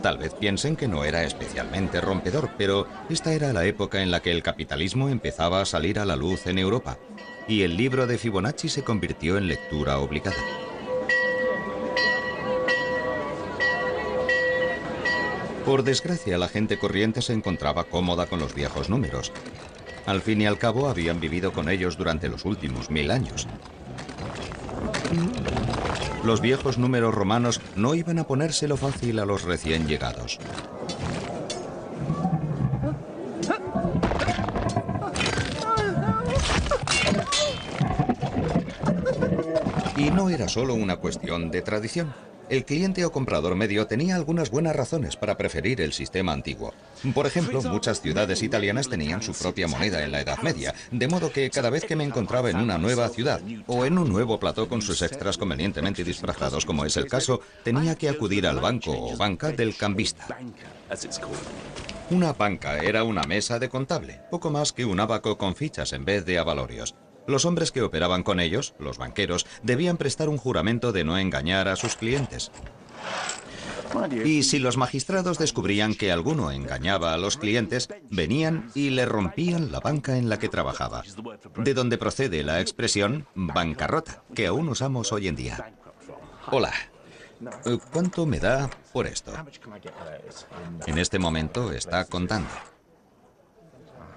Tal vez piensen que no era especialmente rompedor, pero esta era la época en la que el capitalismo empezaba a salir a la luz en Europa, y el libro de Fibonacci se convirtió en lectura obligada. Por desgracia, la gente corriente se encontraba cómoda con los viejos números. Al fin y al cabo, habían vivido con ellos durante los últimos 1000 años. Los viejos números romanos no iban a ponérselo fácil a los recién llegados. Y no era solo una cuestión de tradición. El cliente o comprador medio tenía algunas buenas razones para preferir el sistema antiguo. Por ejemplo, muchas ciudades italianas tenían su propia moneda en la Edad Media, de modo que cada vez que me encontraba en una nueva ciudad o en un nuevo plató con sus extras convenientemente disfrazados, como es el caso, tenía que acudir al banco o banca del cambista. Una banca era una mesa de contable, poco más que un ábaco con fichas en vez de avalorios. Los hombres que operaban con ellos, los banqueros, debían prestar un juramento de no engañar a sus clientes. Y si los magistrados descubrían que alguno engañaba a los clientes, venían y le rompían la banca en la que trabajaba. De donde procede la expresión bancarrota, que aún usamos hoy en día. Hola. ¿Cuánto me da por esto? En este momento está contando.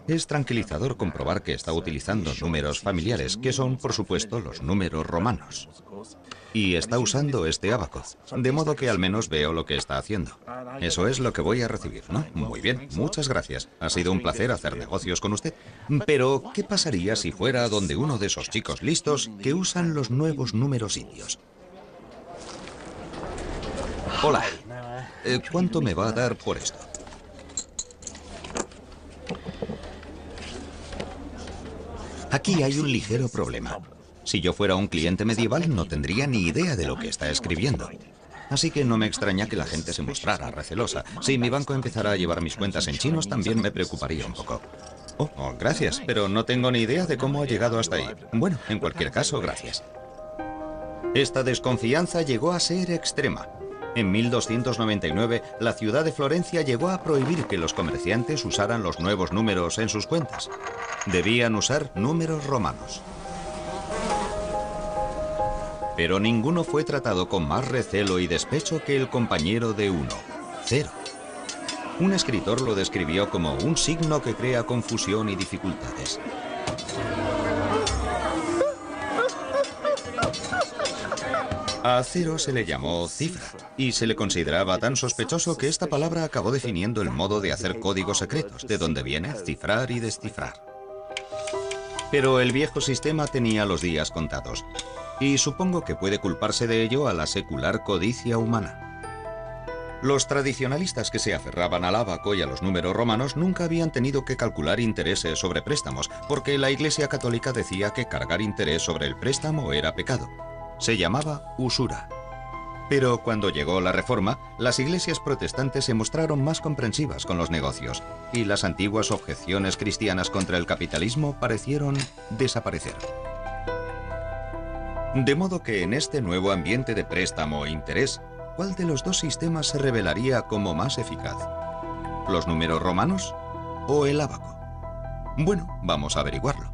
Es tranquilizador comprobar que está utilizando números familiares, que son, por supuesto, los números romanos. Y está usando este ábaco, de modo que al menos veo lo que está haciendo. Eso es lo que voy a recibir, ¿no? Muy bien, muchas gracias. Ha sido un placer hacer negocios con usted. Pero, ¿qué pasaría si fuera donde uno de esos chicos listos que usan los nuevos números indios? Hola. ¿Cuánto me va a dar por esto? Aquí hay un ligero problema. Si yo fuera un cliente medieval, no tendría ni idea de lo que está escribiendo. Así que no me extraña que la gente se mostrara recelosa. Si mi banco empezara a llevar mis cuentas en chinos, también me preocuparía un poco. Oh, gracias, pero no tengo ni idea de cómo ha llegado hasta ahí. Bueno, en cualquier caso, gracias. Esta desconfianza llegó a ser extrema. En 1299, la ciudad de Florencia llegó a prohibir que los comerciantes usaran los nuevos números en sus cuentas. Debían usar números romanos. Pero ninguno fue tratado con más recelo y despecho que el compañero de uno, 0. Un escritor lo describió como un signo que crea confusión y dificultades. A 0 se le llamó cifra y se le consideraba tan sospechoso que esta palabra acabó definiendo el modo de hacer códigos secretos, de donde viene cifrar y descifrar. Pero el viejo sistema tenía los días contados, y supongo que puede culparse de ello a la secular codicia humana. Los tradicionalistas que se aferraban al ábaco y a los números romanos nunca habían tenido que calcular intereses sobre préstamos, porque la Iglesia Católica decía que cargar interés sobre el préstamo era pecado. Se llamaba usura. Pero cuando llegó la Reforma, las iglesias protestantes se mostraron más comprensivas con los negocios, y las antiguas objeciones cristianas contra el capitalismo parecieron desaparecer. De modo que en este nuevo ambiente de préstamo e interés, ¿cuál de los dos sistemas se revelaría como más eficaz? ¿Los números romanos o el ábaco? Bueno, vamos a averiguarlo.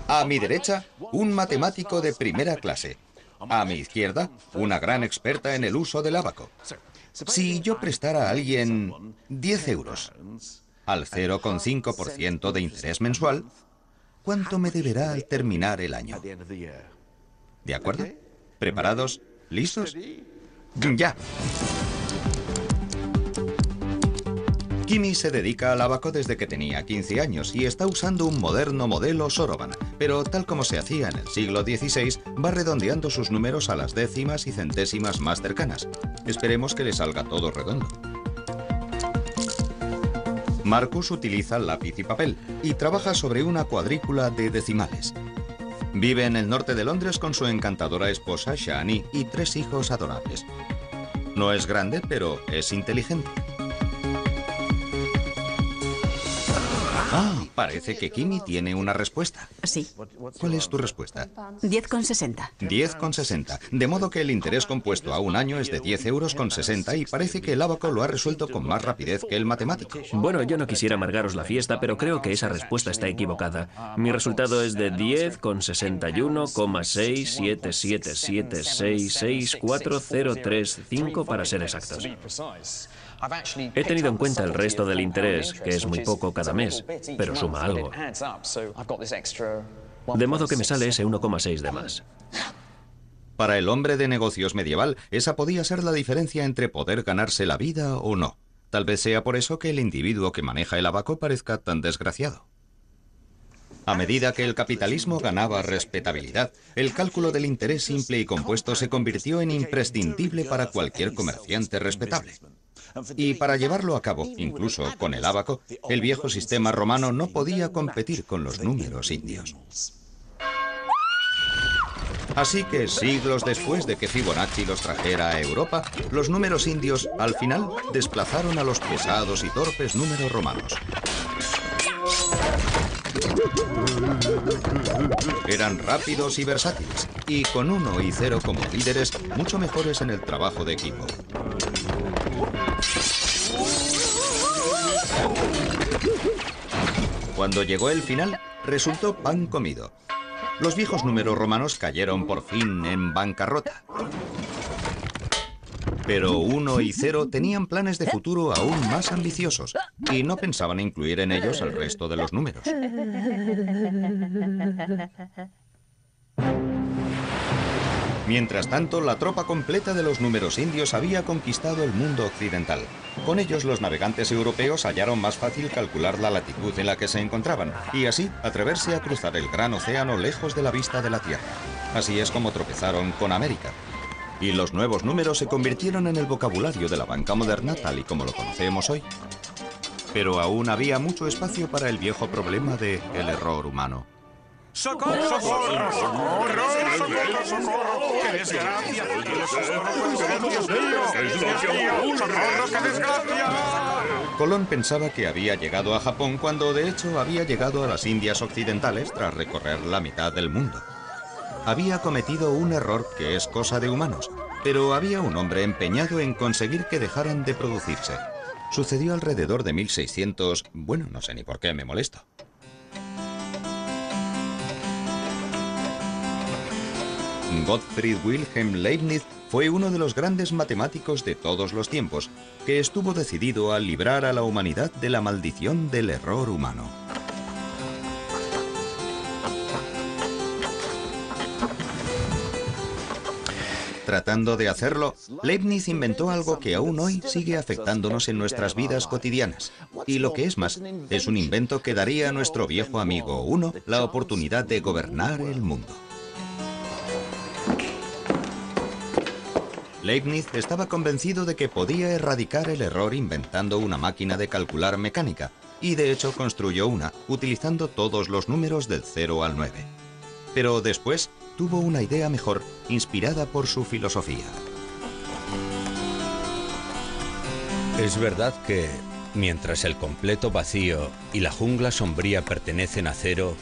A mi derecha, un matemático de primera clase. A mi izquierda, una gran experta en el uso del ábaco. Si yo prestara a alguien 10 euros al 0,5% de interés mensual, ¿cuánto me deberá al terminar el año? ¿De acuerdo? ¿Preparados? ¿Listos? ¡Ya! Kimi se dedica al ábaco desde que tenía 15 años y está usando un moderno modelo Soroban, pero tal como se hacía en el siglo XVI, va redondeando sus números a las décimas y centésimas más cercanas. Esperemos que le salga todo redondo. Marcus utiliza lápiz y papel y trabaja sobre una cuadrícula de decimales. Vive en el norte de Londres con su encantadora esposa Shani y 3 hijos adorables. No es grande, pero es inteligente. Ah, parece que Kimi tiene una respuesta. Sí. ¿Cuál es tu respuesta? 10,60. 10,60. De modo que el interés compuesto a un año es de 10 euros con 60 y parece que el ábaco lo ha resuelto con más rapidez que el matemático. Bueno, yo no quisiera amargaros la fiesta, pero creo que esa respuesta está equivocada. Mi resultado es de 10,61,677766403 para ser exactos. He tenido en cuenta el resto del interés, que es muy poco cada mes, pero suma algo. De modo que me sale ese 1,6 de más. Para el hombre de negocios medieval, esa podía ser la diferencia entre poder ganarse la vida o no. Tal vez sea por eso que el individuo que maneja el ábaco parezca tan desgraciado. A medida que el capitalismo ganaba respetabilidad, el cálculo del interés simple y compuesto se convirtió en imprescindible para cualquier comerciante respetable. Y para llevarlo a cabo, incluso con el ábaco, el viejo sistema romano no podía competir con los números indios. Así que siglos después de que Fibonacci los trajera a Europa, los números indios, al final, desplazaron a los pesados y torpes números romanos. Eran rápidos y versátiles, y con 1 y 0 como líderes, mucho mejores en el trabajo de equipo. Cuando llegó el final, resultó pan comido. Los viejos números romanos cayeron por fin en bancarrota. Pero 1 y 0 tenían planes de futuro aún más ambiciosos y no pensaban incluir en ellos el resto de los números. Mientras tanto, la tropa completa de los números indios había conquistado el mundo occidental. Con ellos, los navegantes europeos hallaron más fácil calcular la latitud en la que se encontraban y así atreverse a cruzar el gran océano lejos de la vista de la Tierra. Así es como tropezaron con América. Y los nuevos números se convirtieron en el vocabulario de la banca moderna tal y como lo conocemos hoy. Pero aún había mucho espacio para el viejo problema de el error humano. ¡Socorro, socorro, socorro! ¡Socorro, socorro! ¡Qué desgracia! ¡Dios mío! ¡Socorro, qué desgracia! Colón pensaba que había llegado a Japón cuando de hecho había llegado a las Indias Occidentales tras recorrer la mitad del mundo. Había cometido un error que es cosa de humanos, pero había un hombre empeñado en conseguir que dejaran de producirse. Sucedió alrededor de 1600... Bueno, no sé ni por qué me molesto. Gottfried Wilhelm Leibniz fue uno de los grandes matemáticos de todos los tiempos, que estuvo decidido a librar a la humanidad de la maldición del error humano. Tratando de hacerlo, Leibniz inventó algo que aún hoy sigue afectándonos en nuestras vidas cotidianas. Y lo que es más, es un invento que daría a nuestro viejo amigo 1 la oportunidad de gobernar el mundo. Leibniz estaba convencido de que podía erradicar el error inventando una máquina de calcular mecánica, y de hecho construyó una, utilizando todos los números del 0 al 9. Pero después tuvo una idea mejor, inspirada por su filosofía. Es verdad que, mientras el completo vacío y la jungla sombría pertenecen a 0,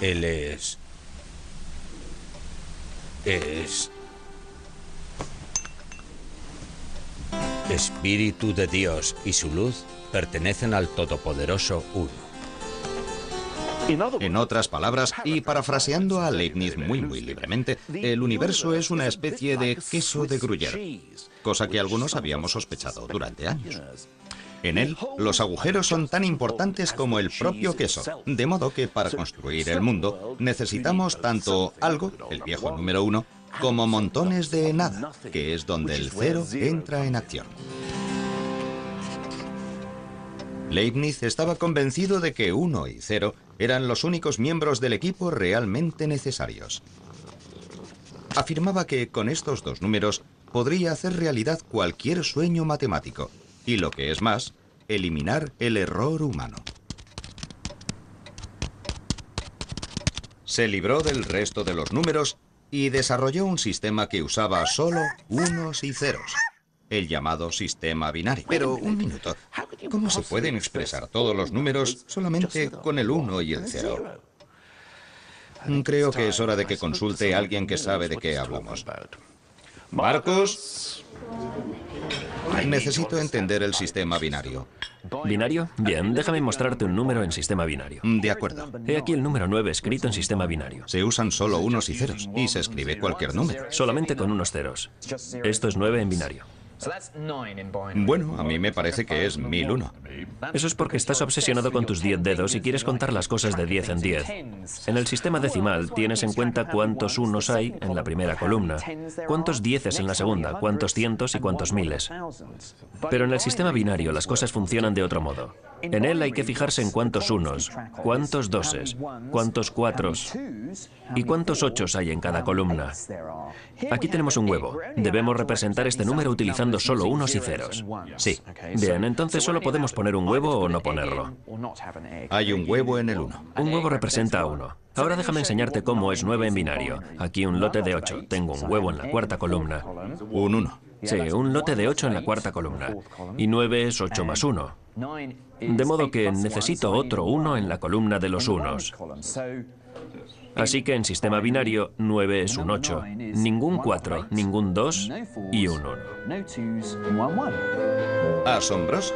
él es Espíritu de Dios y su luz pertenecen al Todopoderoso 1. En otras palabras, y parafraseando a Leibniz muy libremente, el universo es una especie de queso de Gruyère, cosa que algunos habíamos sospechado durante años. En él, los agujeros son tan importantes como el propio queso, de modo que para construir el mundo necesitamos tanto algo, el viejo número 1, como montones de nada, que es donde el 0 entra en acción. Leibniz estaba convencido de que 1 y 0 eran los únicos miembros del equipo realmente necesarios. Afirmaba que con estos dos números podría hacer realidad cualquier sueño matemático, y lo que es más, eliminar el error humano. Se libró del resto de los números y desarrolló un sistema que usaba solo unos y ceros, el llamado sistema binario. Pero un minuto, ¿cómo se pueden expresar todos los números solamente con el 1 y el 0? Creo que es hora de que consulte a alguien que sabe de qué hablamos. Marcus, necesito entender el sistema binario. ¿Binario? Bien, déjame mostrarte un número en sistema binario. De acuerdo. He aquí el número 9 escrito en sistema binario. Se usan solo unos y ceros, y se escribe cualquier número. Solamente con unos ceros. Esto es 9 en binario. Bueno, a mí me parece que es 1001. Eso es porque estás obsesionado con tus 10 dedos y quieres contar las cosas de 10 en 10. En el sistema decimal tienes en cuenta cuántos unos hay en la primera columna, cuántos dieces en la segunda, cuántos cientos y cuántos miles. Pero en el sistema binario las cosas funcionan de otro modo. En él hay que fijarse en cuántos unos, cuántos doses, cuántos cuatros y cuántos ochos hay en cada columna. Aquí tenemos un huevo. Debemos representar este número utilizando solo unos y ceros. Sí. Bien, entonces solo podemos poner un huevo o no ponerlo. Hay un huevo en el 1. Un huevo representa a 1. Ahora déjame enseñarte cómo es 9 en binario. Aquí un lote de 8. Tengo un huevo en la cuarta columna. Un 1. Sí, un lote de 8 en la cuarta columna. Y 9 es 8 más 1. De modo que necesito otro 1 en la columna de los unos. Así que en sistema binario, 9 es un 8. Ningún 4, ningún 2 y un 1. Asombroso.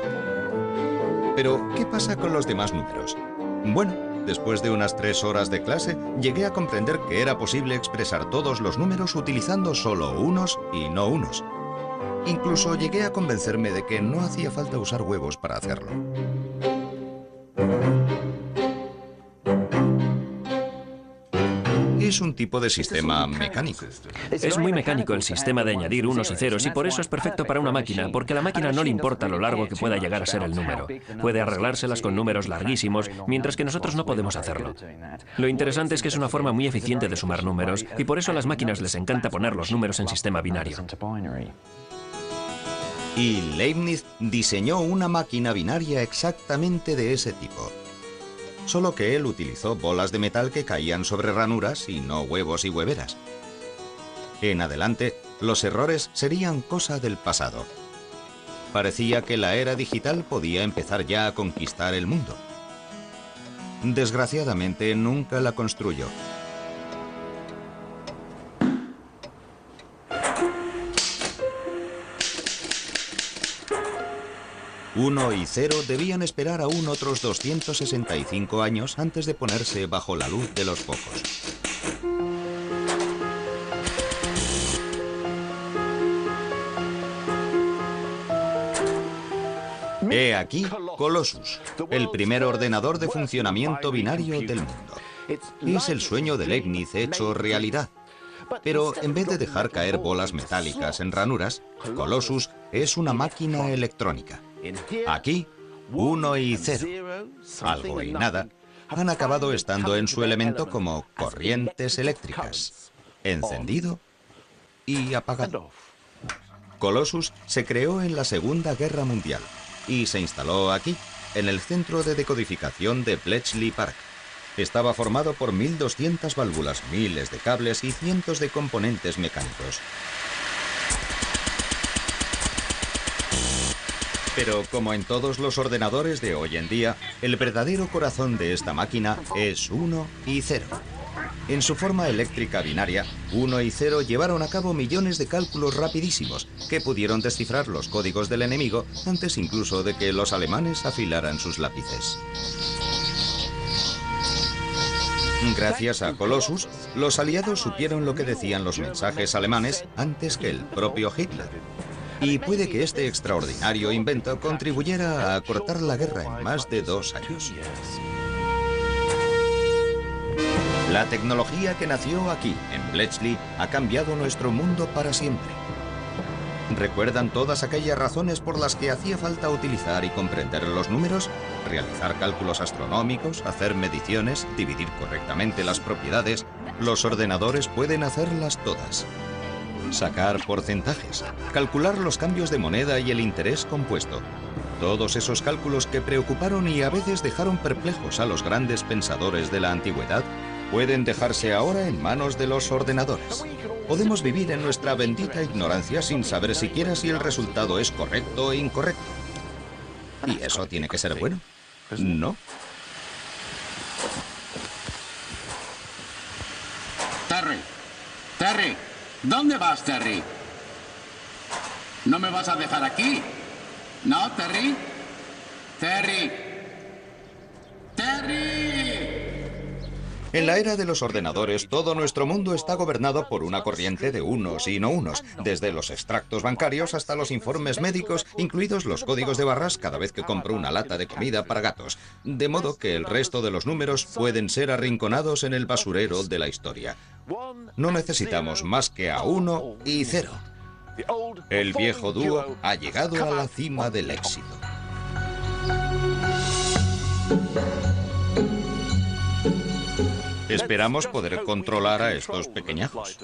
Pero, ¿qué pasa con los demás números? Bueno, después de unas 3 horas de clase, llegué a comprender que era posible expresar todos los números utilizando solo unos y no unos. Incluso llegué a convencerme de que no hacía falta usar huevos para hacerlo. Es un tipo de sistema mecánico. Es muy mecánico el sistema de añadir unos y ceros y por eso es perfecto para una máquina, porque a la máquina no le importa lo largo que pueda llegar a ser el número. Puede arreglárselas con números larguísimos, mientras que nosotros no podemos hacerlo. Lo interesante es que es una forma muy eficiente de sumar números y por eso a las máquinas les encanta poner los números en sistema binario. Y Leibniz diseñó una máquina binaria exactamente de ese tipo. Solo que él utilizó bolas de metal que caían sobre ranuras y no huevos y hueveras. En adelante, los errores serían cosa del pasado. Parecía que la era digital podía empezar ya a conquistar el mundo. Desgraciadamente, nunca la construyó. Uno y 0 debían esperar aún otros 265 años antes de ponerse bajo la luz de los focos. He aquí Colossus, el primer ordenador de funcionamiento binario del mundo. Es el sueño de Leibniz hecho realidad. Pero en vez de dejar caer bolas metálicas en ranuras, Colossus es una máquina electrónica. Aquí, 1 y 0, algo y nada, han acabado estando en su elemento como corrientes eléctricas, encendido y apagado. Colossus se creó en la Segunda Guerra Mundial y se instaló aquí, en el centro de decodificación de Bletchley Park. Estaba formado por 1200 válvulas, miles de cables y cientos de componentes mecánicos. Pero como en todos los ordenadores de hoy en día, el verdadero corazón de esta máquina es 1 y 0. En su forma eléctrica binaria, 1 y 0 llevaron a cabo millones de cálculos rapidísimos que pudieron descifrar los códigos del enemigo antes incluso de que los alemanes afilaran sus lápices. Gracias a Colossus, los aliados supieron lo que decían los mensajes alemanes antes que el propio Hitler. Y puede que este extraordinario invento contribuyera a acortar la guerra en más de 2 años. La tecnología que nació aquí, en Bletchley, ha cambiado nuestro mundo para siempre. ¿Recuerdan todas aquellas razones por las que hacía falta utilizar y comprender los números? Realizar cálculos astronómicos, hacer mediciones, dividir correctamente las propiedades. Los ordenadores pueden hacerlas todas. Sacar porcentajes, calcular los cambios de moneda y el interés compuesto. Todos esos cálculos que preocuparon y a veces dejaron perplejos a los grandes pensadores de la antigüedad pueden dejarse ahora en manos de los ordenadores. Podemos vivir en nuestra bendita ignorancia sin saber siquiera si el resultado es correcto o incorrecto. ¿Y eso tiene que ser bueno? ¿No? Terry, ¿dónde vas, Terry? ¿No me vas a dejar aquí? ¿No, Terry? ¡Terry! En la era de los ordenadores, todo nuestro mundo está gobernado por una corriente de unos y no unos, desde los extractos bancarios hasta los informes médicos, incluidos los códigos de barras cada vez que compro una lata de comida para gatos. De modo que el resto de los números pueden ser arrinconados en el basurero de la historia. No necesitamos más que a 1 y 0. El viejo dúo ha llegado a la cima del éxito. Esperamos poder controlar a estos pequeñajos.